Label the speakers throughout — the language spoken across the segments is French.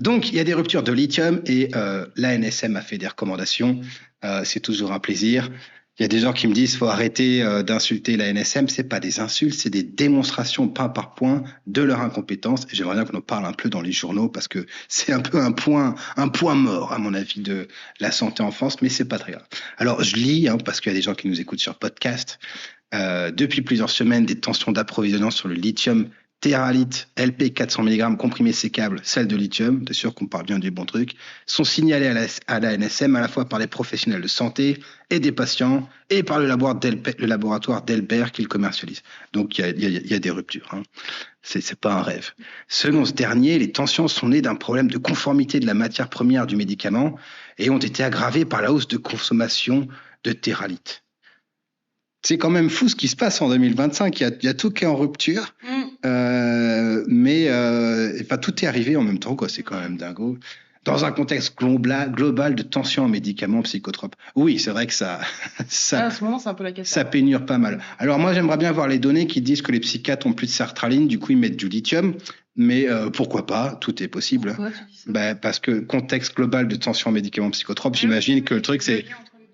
Speaker 1: Donc, il y a des ruptures de lithium et l'ANSM a fait des recommandations. C'est toujours un plaisir. Il y a des gens qui me disent qu'il faut arrêter d'insulter l'ANSM. Ce n'est pas des insultes, c'est des démonstrations point par point de leur incompétence. Et j'aimerais bien qu'on en parle un peu dans les journaux parce que c'est un peu un point mort, à mon avis, de la santé en France, mais ce n'est pas très grave. Alors, je lis, parce qu'il y a des gens qui nous écoutent sur podcast. Depuis plusieurs semaines, des tensions d'approvisionnement sur le lithium Téralite, LP 400 mg comprimé sécable, sel de lithium, c'est sûr qu'on parle bien du bon truc, sont signalés à la NSM à la fois par les professionnels de santé et des patients et par le laboratoire Delbert qui le commercialise. Donc il y a des ruptures. C'est pas un rêve. Selon ce dernier, les tensions sont nées d'un problème de conformité de la matière première du médicament et ont été aggravées par la hausse de consommation de Téralite. C'est quand même fou ce qui se passe en 2025. Il y a tout qui est en rupture, mais tout est arrivé en même temps, quoi. C'est quand même dingo. Dans un contexte global de tension en médicaments psychotropes. Oui, c'est vrai que ça
Speaker 2: à ce moment, c'est un peu la
Speaker 1: ça pénure pas mal. Alors moi, j'aimerais bien voir les données qui disent que les psychiatres ont plus de sertraline, du coup ils mettent du lithium. Mais pourquoi pas, tout est possible.
Speaker 2: Pourquoi tu dis ça ?
Speaker 1: Parce que contexte global de tension en médicaments psychotropes, j'imagine que le truc c'est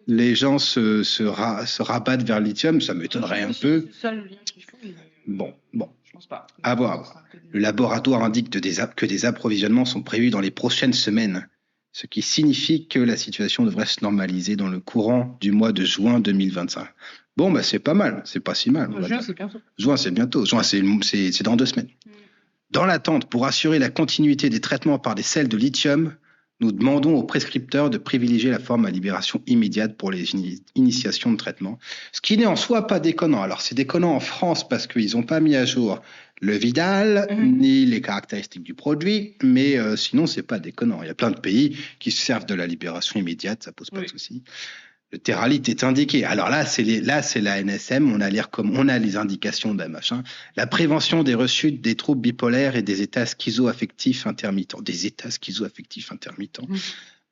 Speaker 1: les gens se rabattent vers le lithium, ça m'étonnerait un peu.
Speaker 2: C'est ça le lien qu'il faut.
Speaker 1: Bon.
Speaker 2: Je pense pas.
Speaker 1: À voir. Le laboratoire indique que des approvisionnements sont prévus dans les prochaines semaines, ce qui signifie que la situation devrait se normaliser dans le courant du mois de juin 2025. Bon, c'est pas mal, c'est pas si mal.
Speaker 2: Juin, c'est bientôt.
Speaker 1: Juin, c'est bientôt. Juin, c'est dans 2 semaines. Dans l'attente, pour assurer la continuité des traitements par des sels de lithium, nous demandons aux prescripteurs de privilégier la forme à libération immédiate pour les initiations de traitement, ce qui n'est en soi pas déconnant. Alors c'est déconnant en France parce qu'ils n'ont pas mis à jour le Vidal ni les caractéristiques du produit, mais sinon c'est pas déconnant. Il y a plein de pays qui se servent de la libération immédiate, ça pose pas de souci. Le Téralite est indiqué. Alors là, c'est la NSM, on a les indications d'un machin. La prévention des rechutes des troubles bipolaires et des états schizoaffectifs intermittents.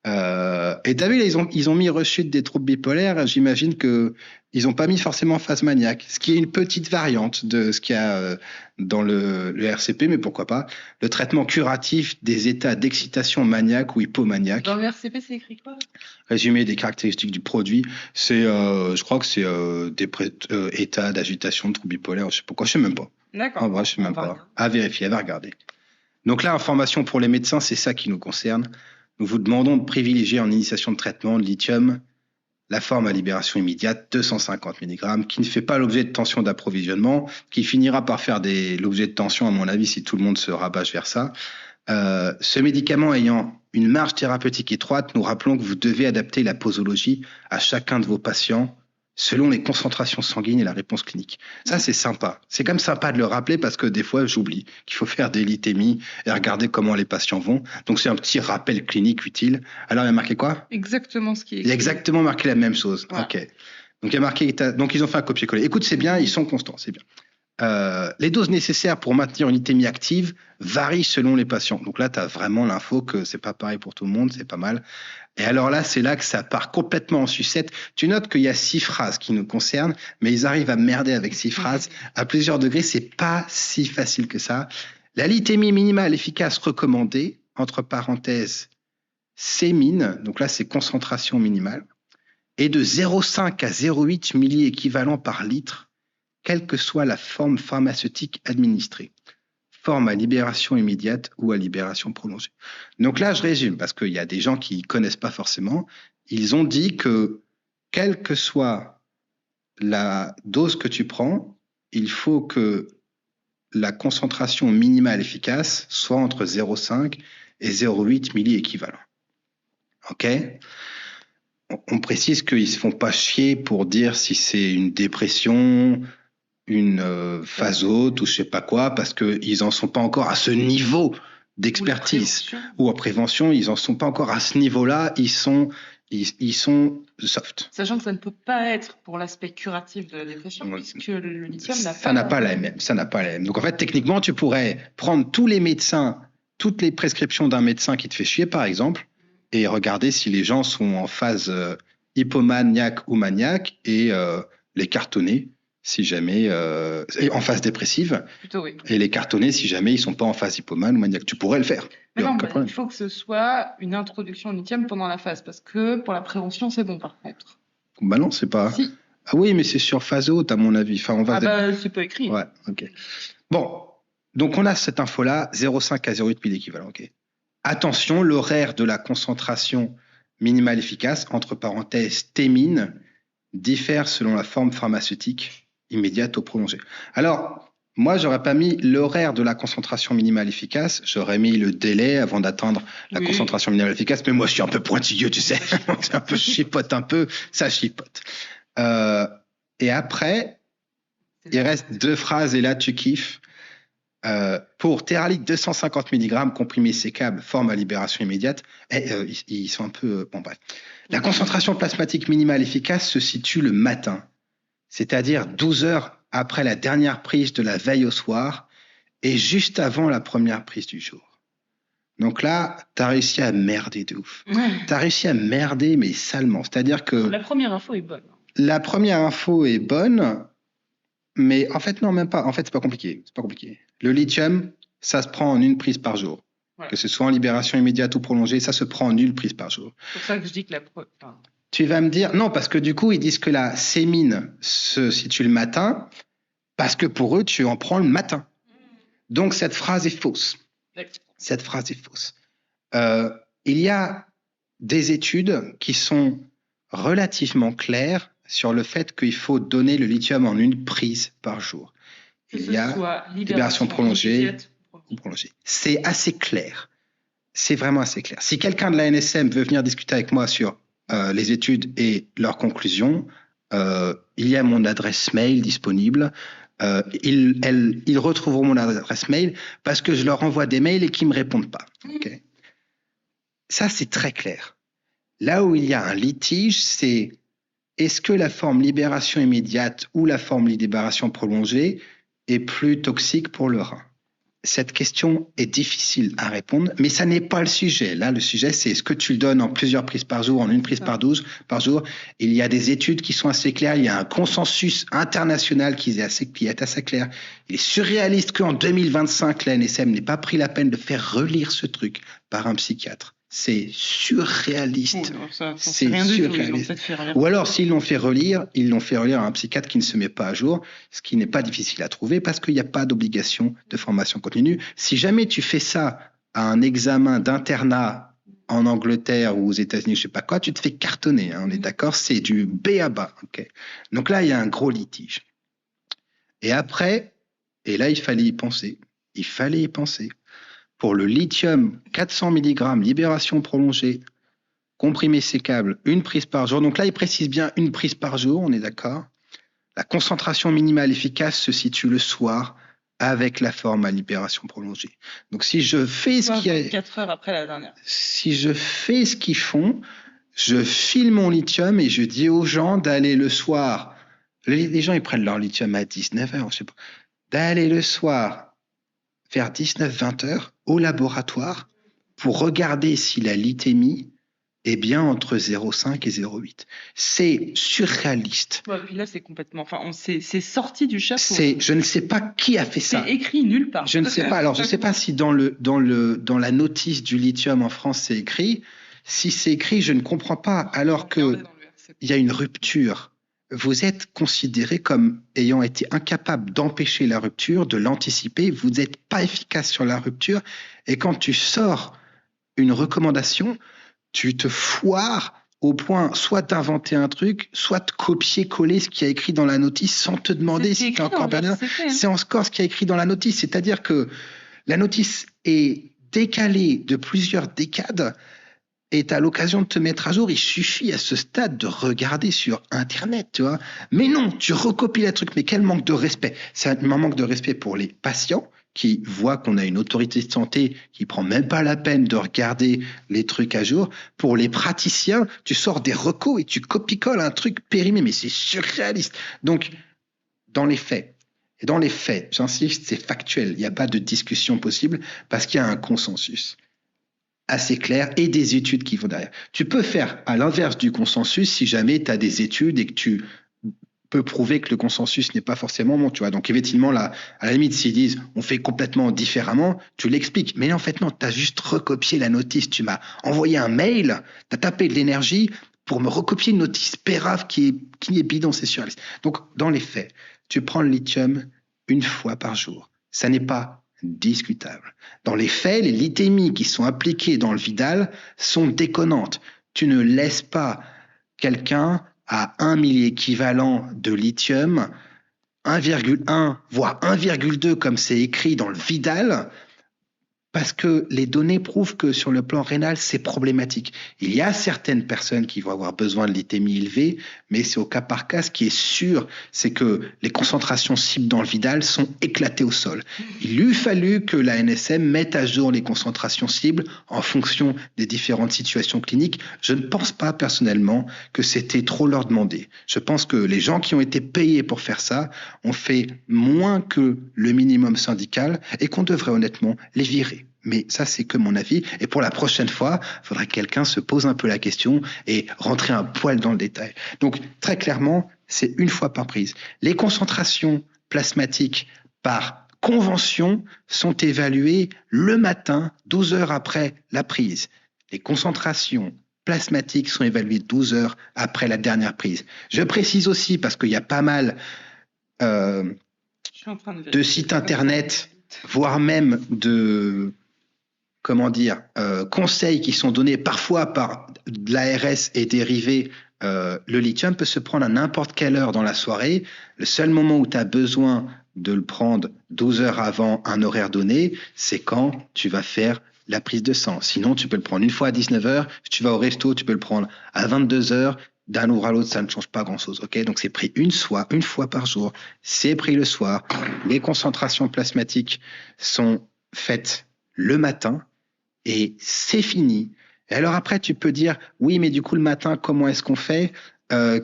Speaker 1: Et t'as vu, là, ils ont mis rechute des troubles bipolaires. J'imagine que ils n'ont pas mis forcément phase maniaque, ce qui est une petite variante de ce qu'il y a dans le RCP, mais pourquoi pas. Le traitement curatif des états d'excitation maniaque ou hypomaniaque.
Speaker 2: Dans le RCP, c'est écrit quoi ?
Speaker 1: Résumé des caractéristiques du produit, c'est, je crois que c'est des états d'agitation, de troubles bipolaires, je sais pourquoi, je sais même pas.
Speaker 2: D'accord.
Speaker 1: En vrai, je sais même pas. À vérifier, à regarder. Donc là, information pour les médecins, c'est ça qui nous concerne. Nous vous demandons de privilégier en initiation de traitement de lithium la forme à libération immédiate, 250 mg, qui ne fait pas l'objet de tension d'approvisionnement, qui finira par faire l'objet de tension, à mon avis, si tout le monde se rabâche vers ça. Ce médicament ayant une marge thérapeutique étroite, nous rappelons que vous devez adapter la posologie à chacun de vos patients selon les concentrations sanguines et la réponse clinique. Ça, c'est sympa. C'est quand même sympa de le rappeler parce que des fois, j'oublie qu'il faut faire des lithémies et regarder comment les patients vont. Donc, c'est un petit rappel clinique utile. Alors, il y a marqué quoi ?
Speaker 2: Exactement ce qui est écrit.
Speaker 1: Il y a exactement marqué la même chose. Voilà. OK. Donc, il y a marqué... Donc, ils ont fait un copier-coller. Écoute, c'est bien, ils sont constants, c'est bien. Les doses nécessaires pour maintenir une lithémie active varient selon les patients. Donc là, tu as vraiment l'info que c'est pas pareil pour tout le monde, c'est pas mal. Et alors là, c'est là que ça part complètement en sucette. Tu notes qu'il y a 6 phrases qui nous concernent, mais ils arrivent à merder avec 6 phrases à plusieurs degrés. C'est pas si facile que ça. La lithémie minimale efficace recommandée, entre parenthèses, sémine, donc là, c'est concentration minimale, est de 0,5 à 0,8 milli-équivalent par litre, quelle que soit la forme pharmaceutique administrée. Forme à libération immédiate ou à libération prolongée. Donc là, je résume, parce qu'il y a des gens qui ne connaissent pas forcément. Ils ont dit que, quelle que soit la dose que tu prends, il faut que la concentration minimale efficace soit entre 0,5 et 0,8 milli-équivalent. OK ? On précise qu'ils ne se font pas chier pour dire si c'est une dépression, une phase haute ou je sais pas quoi, parce qu'ils n'en sont pas encore à ce niveau d'expertise. Ou en prévention, ils n'en sont pas encore à ce niveau-là, ils sont soft.
Speaker 2: Sachant que ça ne peut pas être pour l'aspect curatif de la dépression, puisque le lithium
Speaker 1: n'a pas la même. Ça n'a pas la même. Donc en fait, techniquement, tu pourrais prendre toutes les prescriptions d'un médecin qui te fait chier, par exemple, et regarder si les gens sont en phase hypomaniaque ou maniaque et les cartonner. si jamais, et en phase dépressive,
Speaker 2: Plutôt, oui.
Speaker 1: et les cartonner si jamais ils sont pas en phase hypomane ou maniaque. Tu pourrais le faire.
Speaker 2: Mais
Speaker 1: Y a
Speaker 2: non,
Speaker 1: aucun problème.
Speaker 2: il faut que ce soit une introduction au lithium pendant la phase, parce que pour la prévention, c'est bon, par contre.
Speaker 1: Bah non, c'est pas.
Speaker 2: Si.
Speaker 1: Ah oui, mais c'est sur phase haute, à mon avis. Enfin, on va.
Speaker 2: Ah bah, c'est pas écrit.
Speaker 1: Ouais, ok. Bon, donc on a cette info-là, 0,5 à 0,8 milléquivalent. Ok. Attention, l'horaire de la concentration minimale efficace, entre parenthèses T-min, diffère selon la forme pharmaceutique immédiate ou prolongée. Alors, moi, j'aurais pas mis l'horaire de la concentration minimale efficace, j'aurais mis le délai avant d'atteindre la concentration minimale efficace, mais moi, je suis un peu pointilleux, tu sais, c'est un peu chipote un peu, ça chipote. Et après, il reste 2 phrases et là, tu kiffes. Pour Theralic 250 mg comprimé sécable, forme à libération immédiate, ils sont un peu... bon, bref. La concentration plasmatique minimale efficace se situe le matin, c'est-à-dire 12 heures après la dernière prise de la veille au soir et juste avant la première prise du jour. Donc là, tu as réussi à merder de ouf. Tu as réussi à merder, mais salement. C'est-à-dire que...
Speaker 2: La première info est bonne.
Speaker 1: La première info est bonne, mais en fait, non, même pas. En fait, c'est pas compliqué. C'est pas compliqué. Le lithium, ça se prend en 1 prise par jour. Ouais. Que ce soit en libération immédiate ou prolongée, ça se prend en 1 prise par jour.
Speaker 2: C'est pour ça que je dis que
Speaker 1: Tu vas me dire, non, parce que du coup, ils disent que la sémine se situe le matin, parce que pour eux, tu en prends le matin. Donc, cette phrase est fausse. Cette phrase est fausse. Il y a des études qui sont relativement claires sur le fait qu'il faut donner le lithium en 1 prise par jour. Il y a libération prolongée ou prolongée. C'est assez clair. C'est vraiment assez clair. Si quelqu'un de la NSM veut venir discuter avec moi sur les études et leurs conclusions, il y a mon adresse mail disponible. Ils retrouveront mon adresse mail parce que je leur envoie des mails et qu'ils ne me répondent pas. Okay. Ça, c'est très clair. Là où il y a un litige, c'est est-ce que la forme libération immédiate ou la forme libération prolongée est plus toxique pour le rein? Cette question est difficile à répondre, mais ça n'est pas le sujet. Là, le sujet, c'est est-ce que tu le donnes en plusieurs prises par jour, en 1 prise par jour? Il y a des études qui sont assez claires. Il y a un consensus international qui est assez clair. Il est surréaliste qu'en 2025, la NSM n'ait pas pris la peine de faire relire ce truc par un psychiatre. C'est surréaliste.
Speaker 2: C'est rien surréaliste. Du tout.
Speaker 1: Ou alors, s'ils l'ont fait relire, ils l'ont fait relire à un psychiatre qui ne se met pas à jour, ce qui n'est pas difficile à trouver parce qu'il n'y a pas d'obligation de formation continue. Si jamais tu fais ça à un examen d'internat en Angleterre ou aux États-Unis, je sais pas quoi, tu te fais cartonner. Hein, on est d'accord, c'est du B à bas. Okay. Donc là, il y a un gros litige. Et après, et là, il fallait y penser. Pour le lithium, 400 mg, libération prolongée, comprimé sécable, 1 prise par jour. Donc là, il précise bien 1 prise par jour, on est d'accord. La concentration minimale efficace se situe le soir avec la forme à libération prolongée. Donc si je fais ce qu'il y a...
Speaker 2: 4 heures après la dernière.
Speaker 1: Si je fais ce qu'ils font, je file mon lithium et je dis aux gens d'aller le soir. Les gens, ils prennent leur lithium à 19h, je sais pas. D'aller le soir vers 19-20 heures au laboratoire pour regarder si la lithémie est bien entre 0,5 et 0,8. C'est surréaliste.
Speaker 2: Ouais, puis là, c'est complètement... Enfin, c'est sorti du chapeau.
Speaker 1: Je ne sais pas qui a fait ça.
Speaker 2: C'est écrit nulle part.
Speaker 1: Je ne sais pas. Alors, je ne sais pas si dans la notice du lithium en France, c'est écrit. Si c'est écrit, je ne comprends pas. Alors qu'il y a une rupture. Vous êtes considéré comme ayant été incapable d'empêcher la rupture, de l'anticiper. Vous n'êtes pas efficace sur la rupture. Et quand tu sors une recommandation, tu te foires au point soit d'inventer un truc, soit de copier-coller ce qu'il y a écrit dans la notice sans te demander si tu es encore bien. C'est encore ce qu'il y a écrit dans la notice. C'est-à-dire que la notice est décalée de plusieurs décades. Et tu as l'occasion de te mettre à jour, il suffit à ce stade de regarder sur Internet, tu vois. Mais non, tu recopies le truc, mais quel manque de respect. C'est un manque de respect pour les patients qui voient qu'on a une autorité de santé qui prend même pas la peine de regarder les trucs à jour. Pour les praticiens, tu sors des recos et tu copie-colles un truc périmé, mais c'est surréaliste. Donc, dans les faits, j'insiste, c'est factuel, il n'y a pas de discussion possible parce qu'il y a un consensus assez clair et des études qui vont derrière. Tu peux faire à l'inverse du consensus si jamais tu as des études et que tu peut prouver que le consensus n'est pas forcément bon, tu vois. Donc, effectivement, là, à la limite, s'ils disent on fait complètement différemment, tu l'expliques. Mais en fait, non, tu as juste recopié la notice. Tu m'as envoyé un mail, tu as tapé de l'énergie pour me recopier une notice pérave qui est bidon, c'est sûr. Donc, dans les faits, tu prends le lithium une fois par jour. Ça n'est pas discutable. Dans les faits, les lithémies qui sont appliquées dans le Vidal sont déconnantes. Tu ne laisses pas quelqu'un à 1 milliéquivalent de lithium, 1,1 voire 1,2 comme c'est écrit dans le Vidal, parce que les données prouvent que sur le plan rénal, c'est problématique. Il y a certaines personnes qui vont avoir besoin de lithémie élevée, mais c'est au cas par cas. Ce qui est sûr, c'est que les concentrations cibles dans le Vidal sont éclatées au sol. Il eût fallu que la NSM mette à jour les concentrations cibles en fonction des différentes situations cliniques. Je ne pense pas personnellement que c'était trop leur demander. Je pense que les gens qui ont été payés pour faire ça ont fait moins que le minimum syndical et qu'on devrait honnêtement les virer. Mais ça, c'est que mon avis. Et pour la prochaine fois, il faudrait que quelqu'un se pose un peu la question et rentrer un poil dans le détail. Donc, très clairement, c'est une fois par prise. Les concentrations plasmatiques par convention sont évaluées le matin, 12 heures après la prise. Les concentrations plasmatiques sont évaluées 12 heures après la dernière prise. Je précise aussi, parce qu'il y a pas mal de sites internet, voire même de conseils qui sont donnés parfois par l'ARS et dérivés. Le lithium peut se prendre à n'importe quelle heure dans la soirée. Le seul moment où tu as besoin de le prendre 12 heures avant un horaire donné, c'est quand tu vas faire la prise de sang. Sinon, tu peux le prendre une fois à 19 heures. Si tu vas au resto, tu peux le prendre à 22 heures. D'un jour à l'autre, ça ne change pas grand-chose. Okay, donc, c'est pris une fois par jour. C'est pris le soir. Les concentrations plasmatiques sont faites le matin. Et c'est fini. Et alors après, tu peux dire, oui, mais du coup, le matin, comment est-ce qu'on fait ?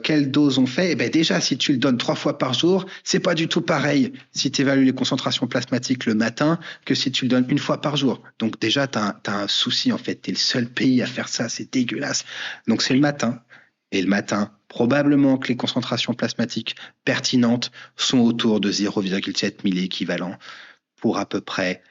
Speaker 1: Quelle dose on fait ? Eh ben déjà, si tu le donnes 3 fois par jour, c'est pas du tout pareil si tu évalues les concentrations plasmatiques le matin que si tu le donnes une fois par jour. Donc déjà, tu as un souci, en fait. Tu es le seul pays à faire ça, c'est dégueulasse. Donc c'est le matin. Et le matin, probablement que les concentrations plasmatiques pertinentes sont autour de 0,7 milléquivalent pour à peu près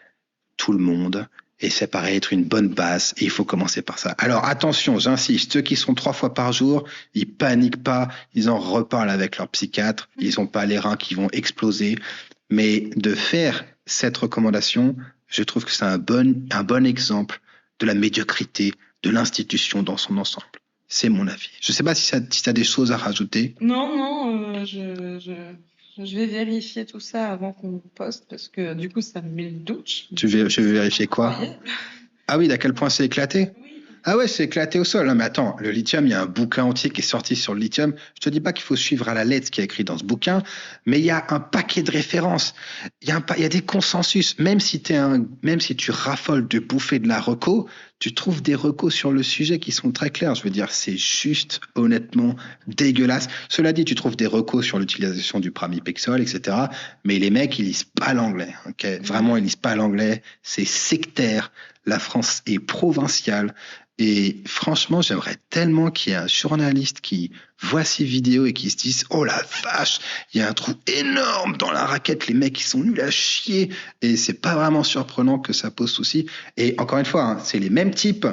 Speaker 1: tout le monde. Et ça paraît être une bonne base et il faut commencer par ça. Alors attention, j'insiste, ceux qui sont 3 fois par jour, ils paniquent pas, ils en reparlent avec leur psychiatre, ils n'ont pas les reins qui vont exploser. Mais de faire cette recommandation, je trouve que c'est un bon exemple de la médiocrité de l'institution dans son ensemble. C'est mon avis. Je ne sais pas si tu as des choses à rajouter.
Speaker 2: Non, je vais vérifier tout ça avant qu'on poste parce que du coup, ça me met le doute.
Speaker 1: Je vais vérifier quoi ? Ah oui, d'à quel point c'est éclaté ?
Speaker 2: Oui.
Speaker 1: Ah ouais, c'est éclaté au sol. Non, mais attends, le lithium, il y a un bouquin entier qui est sorti sur le lithium. Je te dis pas qu'il faut suivre à la lettre ce qui est écrit dans ce bouquin, mais il y a un paquet de références. Il y a des consensus. Même si tu raffoles de bouffer de la reco, tu trouves des recos sur le sujet qui sont très clairs. Je veux dire, c'est juste, honnêtement, dégueulasse. Cela dit, tu trouves des recos sur l'utilisation du pramipexole, etc. Mais les mecs, ils lisent pas l'anglais. Okay ? Vraiment, ils lisent pas l'anglais. C'est sectaire. La France est provinciale. Et franchement, j'aimerais tellement qu'il y ait un journaliste qui voit ces vidéos et qui se dise « Oh la vache, il y a un trou énorme dans la raquette, les mecs, ils sont nuls à chier. » Et c'est pas vraiment surprenant que ça pose souci. Et encore une fois, hein, c'est les mêmes types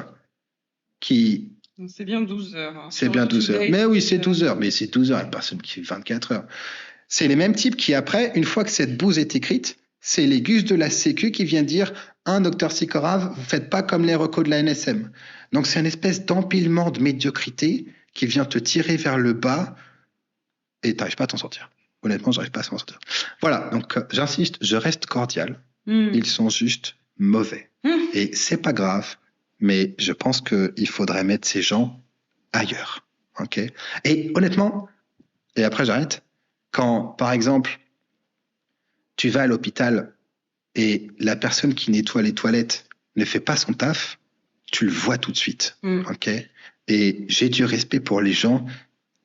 Speaker 1: qui...
Speaker 2: Donc c'est bien 12 heures. Hein,
Speaker 1: c'est bien 12 heures. Mais oui, c'est 12 heures. Mais c'est 12 heures, une personne qui fait 24 heures. C'est les mêmes types qui, après, une fois que cette bouse est écrite, c'est les gus de la Sécu qui vient dire « Docteur Sikorov, vous faites pas comme les recos de la NSM. » Donc, c'est une espèce d'empilement de médiocrité qui vient te tirer vers le bas et tu n'arrives pas à t'en sortir. Honnêtement, j'arrive pas à s'en sortir. Voilà, donc j'insiste, je reste cordial. Ils sont juste mauvais. Et c'est pas grave, mais je pense qu'il faudrait mettre ces gens ailleurs. Okay ? Et honnêtement, et après j'arrête, quand, par exemple, tu vas à l'hôpital et la personne qui nettoie les toilettes ne fait pas son taf, tu le vois tout de suite. Okay ? Et j'ai du respect pour les gens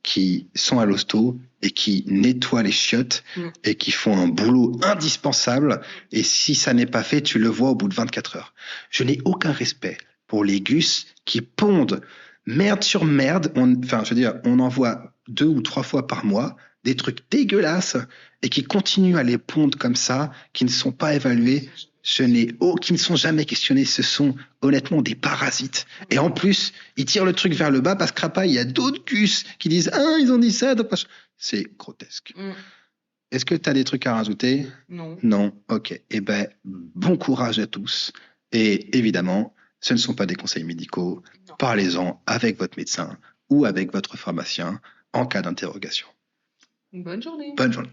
Speaker 1: qui sont à l'hosto et qui nettoient les chiottes et qui font un boulot indispensable. Et si ça n'est pas fait, tu le vois au bout de 24 heures. Je n'ai aucun respect pour les gus qui pondent merde sur merde. On en voit 2 ou 3 fois par mois. des trucs dégueulasses et qui continuent à les pondre comme ça, qui ne sont pas évalués. Qui ne sont jamais questionnés. Ce sont honnêtement des parasites. Et en plus, ils tirent le truc vers le bas parce qu'après, il y a d'autres gus qui disent ah, ils ont dit ça. C'est grotesque. Est-ce que tu as des trucs à rajouter?
Speaker 2: Non.
Speaker 1: Non. Ok. Eh ben, bon courage à tous. Et évidemment, ce ne sont pas des conseils médicaux.
Speaker 2: Non.
Speaker 1: Parlez-en avec votre médecin ou avec votre pharmacien en cas d'interrogation.
Speaker 2: Bonne journée.
Speaker 1: Bonne journée.